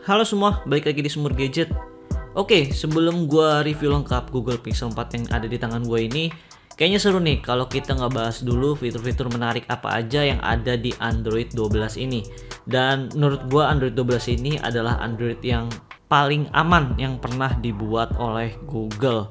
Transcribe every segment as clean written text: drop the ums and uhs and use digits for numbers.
Halo semua, balik lagi di Sumur Gadget. Oke, sebelum gua review lengkap Google Pixel 4 yang ada di tangan gua ini, kayaknya seru nih kalau kita ngebahas dulu fitur-fitur menarik apa aja yang ada di Android 12 ini. Dan menurut gua Android 12 ini adalah Android yang paling aman yang pernah dibuat oleh Google.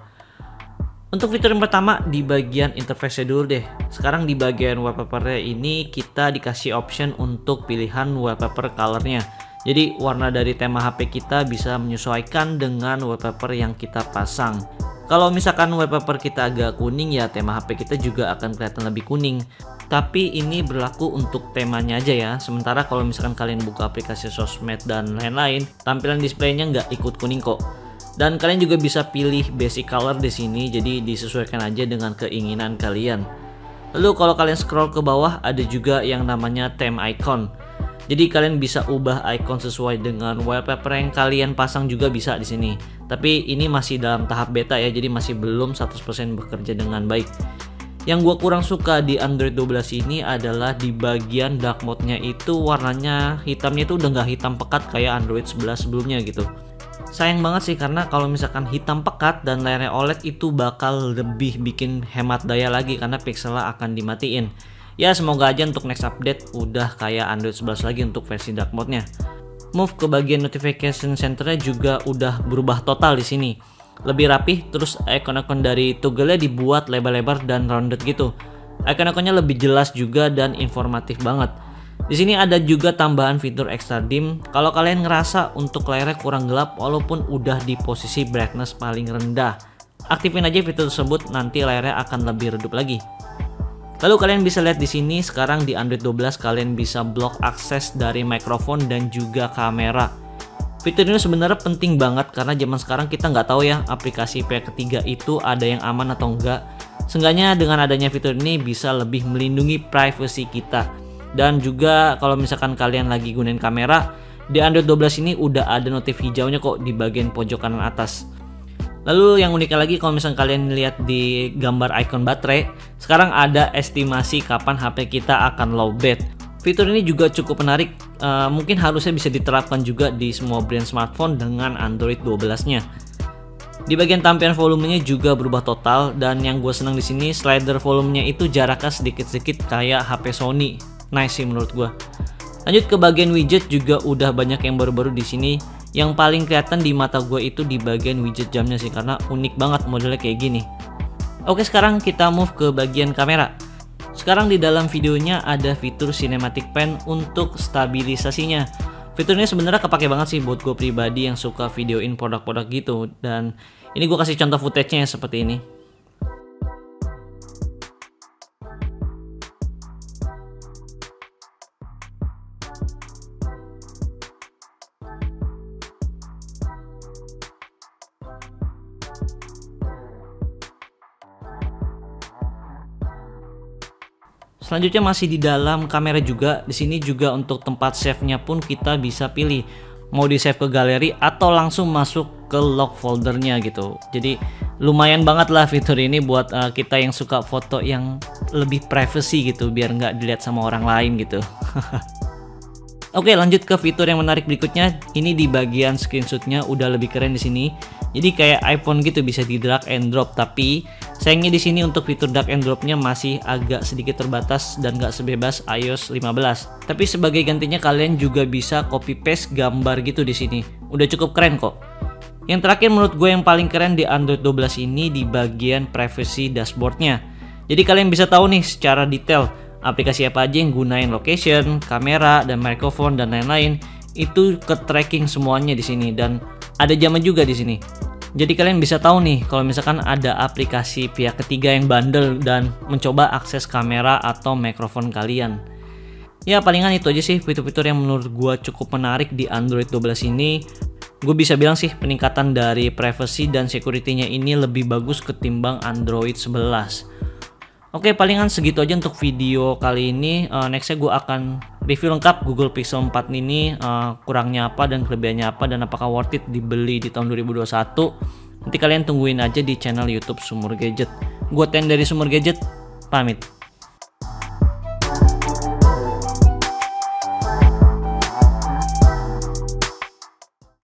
Untuk fitur yang pertama di bagian interface dulu deh. Sekarang di bagian wallpaper ini kita dikasih option untuk pilihan wallpaper colornya. Jadi warna dari tema HP kita bisa menyesuaikan dengan wallpaper yang kita pasang. Kalau misalkan wallpaper kita agak kuning ya tema HP kita juga akan kelihatan lebih kuning. Tapi ini berlaku untuk temanya aja ya. Sementara kalau misalkan kalian buka aplikasi sosmed dan lain-lain, tampilan displaynya nggak ikut kuning kok. Dan kalian juga bisa pilih basic color di sini, jadi disesuaikan aja dengan keinginan kalian. Lalu kalau kalian scroll ke bawah ada juga yang namanya theme icon. Jadi kalian bisa ubah icon sesuai dengan wallpaper yang kalian pasang juga bisa di sini. Tapi ini masih dalam tahap beta ya, jadi masih belum 100% bekerja dengan baik. Yang gua kurang suka di Android 12 ini adalah di bagian dark mode-nya itu warnanya hitamnya itu udah nggak hitam pekat kayak Android 11 sebelumnya gitu. Sayang banget sih karena kalau misalkan hitam pekat dan layarnya OLED itu bakal lebih bikin hemat daya lagi karena pixelnya akan dimatiin. Ya semoga aja untuk next update udah kayak Android 11 lagi untuk versi dark mode-nya. Move ke bagian notification center-nya juga udah berubah total di sini. Lebih rapih, terus icon-icon dari toggle-nya dibuat lebar-lebar dan rounded gitu. Icon-iconnya lebih jelas juga dan informatif banget. Di sini ada juga tambahan fitur extra dim. Kalau kalian ngerasa untuk layarnya kurang gelap walaupun udah di posisi brightness paling rendah, aktifin aja fitur tersebut, nanti layarnya akan lebih redup lagi. Lalu kalian bisa lihat di sini sekarang di Android 12 kalian bisa blok akses dari mikrofon dan juga kamera. Fitur ini sebenarnya penting banget karena zaman sekarang kita nggak tahu ya aplikasi pihak ketiga itu ada yang aman atau enggak. Seenggaknya dengan adanya fitur ini bisa lebih melindungi privasi kita. Dan juga kalau misalkan kalian lagi gunain kamera, di Android 12 ini udah ada notif hijaunya kok di bagian pojok kanan atas. Lalu yang uniknya lagi kalau misalkan kalian lihat di gambar icon baterai, sekarang ada estimasi kapan HP kita akan lowbat. Fitur ini juga cukup menarik, mungkin harusnya bisa diterapkan juga di semua brand smartphone dengan Android 12-nya. Di bagian tampilan volumenya juga berubah total dan yang gue senang di sini slider volumenya itu jaraknya sedikit-sedikit kayak HP Sony. Nice sih menurut gue. Lanjut ke bagian widget juga udah banyak yang baru-baru di sini. Yang paling kelihatan di mata gue itu di bagian widget jamnya sih karena unik banget modelnya kayak gini. Oke, sekarang kita move ke bagian kamera. Sekarang di dalam videonya ada fitur cinematic pan untuk stabilisasinya. Fitur ini sebenarnya kepake banget sih buat gue pribadi yang suka videoin produk-produk gitu. Dan ini gue kasih contoh footage-nya seperti ini. Selanjutnya masih di dalam kamera juga. Di sini juga untuk tempat save-nya pun kita bisa pilih mau di save ke galeri atau langsung masuk ke lock foldernya gitu. Jadi lumayan banget lah fitur ini buat kita yang suka foto yang lebih privacy gitu biar nggak dilihat sama orang lain gitu. Oke, lanjut ke fitur yang menarik berikutnya. Ini di bagian screenshotnya udah lebih keren di sini. Jadi kayak iPhone gitu bisa di drag and drop, tapi sayangnya di sini untuk fitur drag and dropnya masih agak sedikit terbatas dan nggak sebebas iOS 15. Tapi sebagai gantinya kalian juga bisa copy paste gambar gitu di sini. Udah cukup keren kok. Yang terakhir menurut gue yang paling keren di Android 12 ini di bagian privacy dashboardnya. Jadi kalian bisa tahu nih secara detail aplikasi apa aja yang gunain location, kamera, dan mikrofon dan lain-lain. Itu ke tracking semuanya di sini dan ada jamnya juga di sini. Jadi kalian bisa tahu nih kalau misalkan ada aplikasi pihak ketiga yang bandel dan mencoba akses kamera atau mikrofon kalian. Ya palingan itu aja sih fitur-fitur yang menurut gua cukup menarik di Android 12 ini. Gue bisa bilang sih peningkatan dari privacy dan security-nya ini lebih bagus ketimbang Android 11. Oke, palingan segitu aja untuk video kali ini. Nextnya gue akan review lengkap Google Pixel 4 ini, kurangnya apa dan kelebihannya apa dan apakah worth it dibeli di tahun 2021. Nanti kalian tungguin aja di channel YouTube Sumur Gadget. Gue Ten dari Sumur Gadget, pamit.